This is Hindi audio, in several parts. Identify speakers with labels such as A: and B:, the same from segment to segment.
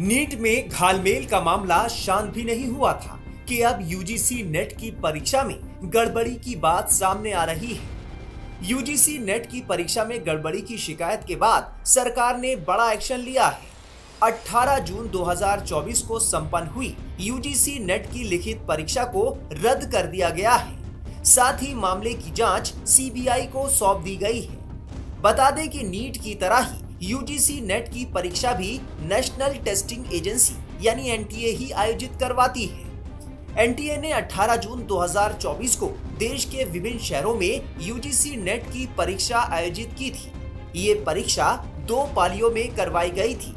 A: नीट में घालमेल का मामला शांत भी नहीं हुआ था कि अब यूजीसी नेट की परीक्षा में गड़बड़ी की बात सामने आ रही है। यूजीसी नेट की परीक्षा में गड़बड़ी की शिकायत के बाद सरकार ने बड़ा एक्शन लिया है। 18 जून 2024 को संपन्न हुई यूजीसी नेट की लिखित परीक्षा को रद्द कर दिया गया है। साथ ही मामले की जांच सीबीआई को सौंप दी गई है। बता दें कि नीट की तरह ही यूजीसी नेट की परीक्षा भी नेशनल टेस्टिंग एजेंसी यानी एनटीए ही आयोजित करवाती है। एनटीए ने 18 जून 2024 को देश के विभिन्न शहरों में यूजीसी नेट की परीक्षा आयोजित की थी। ये परीक्षा 2 पालियों में करवाई गई थी।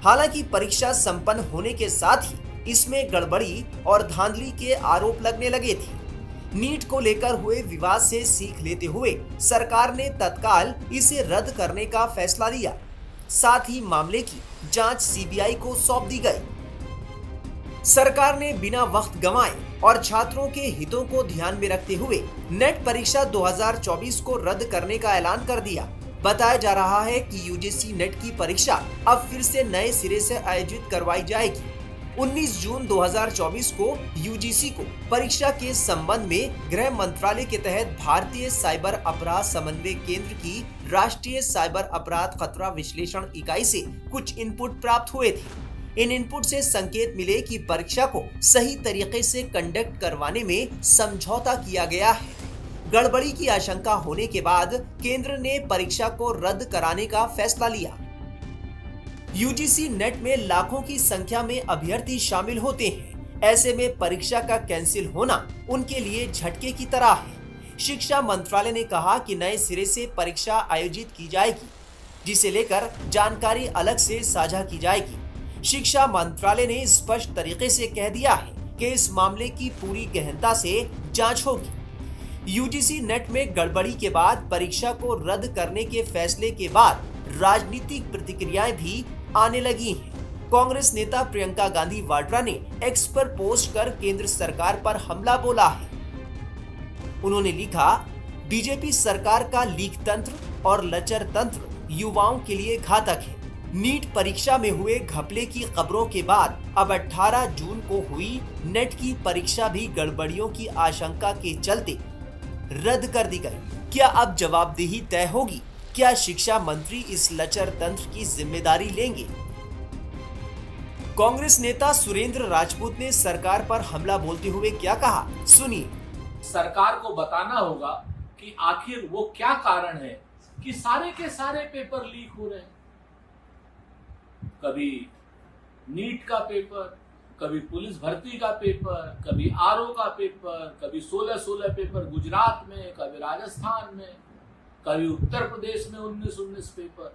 A: हालांकि परीक्षा संपन्न होने के साथ ही इसमें गड़बड़ी और धांधली के आरोप लगने लगे थे। नीट को लेकर हुए विवाद से सीख लेते हुए सरकार ने तत्काल इसे रद्द करने का फैसला लिया। साथ ही मामले की जांच सीबीआई को सौंप दी गई। सरकार ने बिना वक्त गंवाए और छात्रों के हितों को ध्यान में रखते हुए नेट परीक्षा 2024 को रद्द करने का ऐलान कर दिया। बताया जा रहा है कि यूजीसी नेट की परीक्षा अब फिर से नए सिरे से आयोजित करवाई जाएगी। 19 जून 2024 को यूजीसी को परीक्षा के संबंध में गृह मंत्रालय के तहत भारतीय साइबर अपराध समन्वय केंद्र की राष्ट्रीय साइबर अपराध खतरा विश्लेषण इकाई से कुछ इनपुट प्राप्त हुए थे। इन इनपुट से संकेत मिले कि परीक्षा को सही तरीके से कंडक्ट करवाने में समझौता किया गया है। गड़बड़ी की आशंका होने के बाद केंद्र ने परीक्षा को रद्द कराने का फैसला लिया। यूजीसी नेट में लाखों की संख्या में अभ्यर्थी शामिल होते हैं। ऐसे में परीक्षा का कैंसिल होना उनके लिए झटके की तरह है। शिक्षा मंत्रालय ने कहा कि नए सिरे से परीक्षा आयोजित की जाएगी, जिसे लेकर जानकारी अलग से साझा की जाएगी। शिक्षा मंत्रालय ने स्पष्ट तरीके से कह दिया है कि इस मामले की पूरी गहनता से जांच होगी। यूजीसी नेट में गड़बड़ी के बाद परीक्षा को रद्द करने के फैसले के बाद राजनीतिक प्रतिक्रियाएं भी आने लगी हैं। कांग्रेस नेता प्रियंका गांधी वाड्रा ने एक्स पर पोस्ट कर केंद्र सरकार पर हमला बोला है। उन्होंने लिखा, बीजेपी सरकार का लीक तंत्र और लचर तंत्र युवाओं के लिए घातक है। नीट परीक्षा में हुए घपले की खबरों के बाद अब 18 जून को हुई नेट की परीक्षा भी गड़बड़ियों की आशंका के चलते रद्द कर दी गई। क्या अब जवाबदेही तय होगी? क्या शिक्षा मंत्री इस लचर तंत्र की जिम्मेदारी लेंगे? कांग्रेस नेता सुरेंद्र राजपूत ने सरकार पर हमला बोलते हुए क्या कहा, सुनिए।
B: सरकार को बताना होगा कि आखिर वो क्या कारण है कि सारे के सारे पेपर लीक हो रहे हैं। कभी नीट का पेपर, कभी पुलिस भर्ती का पेपर, कभी आरओ का पेपर, कभी 16 पेपर गुजरात में, कभी राजस्थान में, कभी उत्तर प्रदेश में 19 पेपर।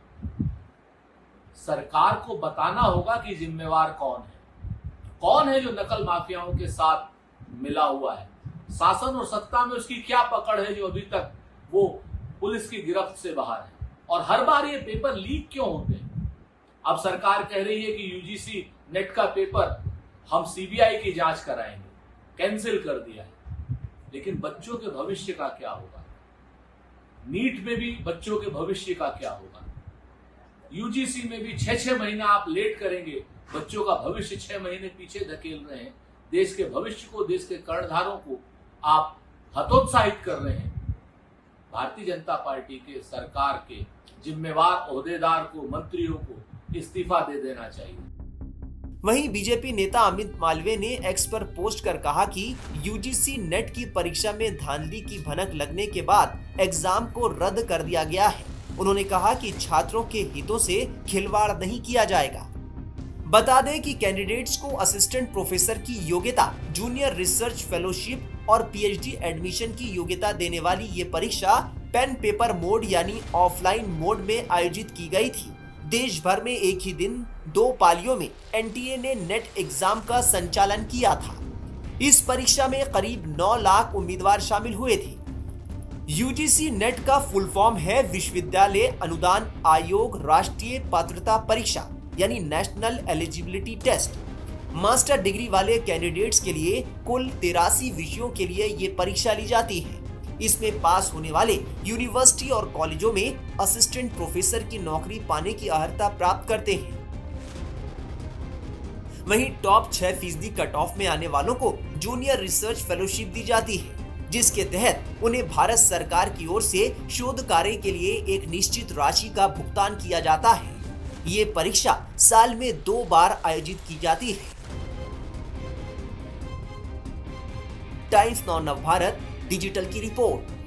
B: सरकार को बताना होगा कि जिम्मेवार कौन है जो नकल माफियाओं के साथ मिला हुआ है। शासन और सत्ता में उसकी क्या पकड़ है जो अभी तक वो पुलिस की गिरफ्त से बाहर है, और हर बार ये पेपर लीक क्यों होते हैं। अब सरकार कह रही है कि यूजीसी नेट का पेपर हम सीबीआई की जांच कराएंगे, कैंसिल कर दिया है। लेकिन बच्चों के भविष्य का क्या होगा? नीट में भी बच्चों के भविष्य का क्या होगा? यूजीसी में भी 6 महीना आप लेट करेंगे, बच्चों का भविष्य 6 महीने पीछे धकेल रहे हैं। देश के भविष्य को, देश के कर्णधारों को आप हतोत्साहित कर रहे हैं। भारतीय जनता पार्टी के सरकार के जिम्मेवार ओहदेदार को, मंत्रियों को इस्तीफा दे देना चाहिए।
A: वहीं बीजेपी नेता अमित मालवीय ने एक्स पर पोस्ट कर कहा कि यूजीसी नेट की परीक्षा में धांधली की भनक लगने के बाद एग्जाम को रद्द कर दिया गया है। उन्होंने कहा कि छात्रों के हितों से खिलवाड़ नहीं किया जाएगा। बता दें कि कैंडिडेट्स को असिस्टेंट प्रोफेसर की योग्यता, जूनियर रिसर्च फेलोशिप और पीएचडी एडमिशन की योग्यता देने वाली ये परीक्षा पेन पेपर मोड यानी ऑफलाइन मोड में आयोजित की गई थी। देश भर में एक ही दिन 2 पालियों में एनटीए ने नेट एग्जाम का संचालन किया था। इस परीक्षा में करीब 9 लाख उम्मीदवार शामिल हुए थे। यूजीसी नेट का फुल फॉर्म है विश्वविद्यालय अनुदान आयोग राष्ट्रीय पात्रता परीक्षा यानी national eligibility test. Master degree वाले कैंडिडेट्स के लिए कुल 83 विषयों के लिए ये परीक्षा ली जाती है। इसमें पास होने वाले यूनिवर्सिटी और कॉलेजों में असिस्टेंट प्रोफेसर की नौकरी पाने की अर्हता प्राप्त करते हैं। वहीं टॉप 6% कट ऑफ में आने वालों को जूनियर रिसर्च फेलोशिप दी जाती है, जिसके तहत उन्हें भारत सरकार की ओर से शोध कार्य के लिए एक निश्चित राशि का भुगतान किया जाता है। ये परीक्षा साल में 2 बार आयोजित की जाती है। टाइम्स नाउ नवभारत डिजिटल की रिपोर्ट।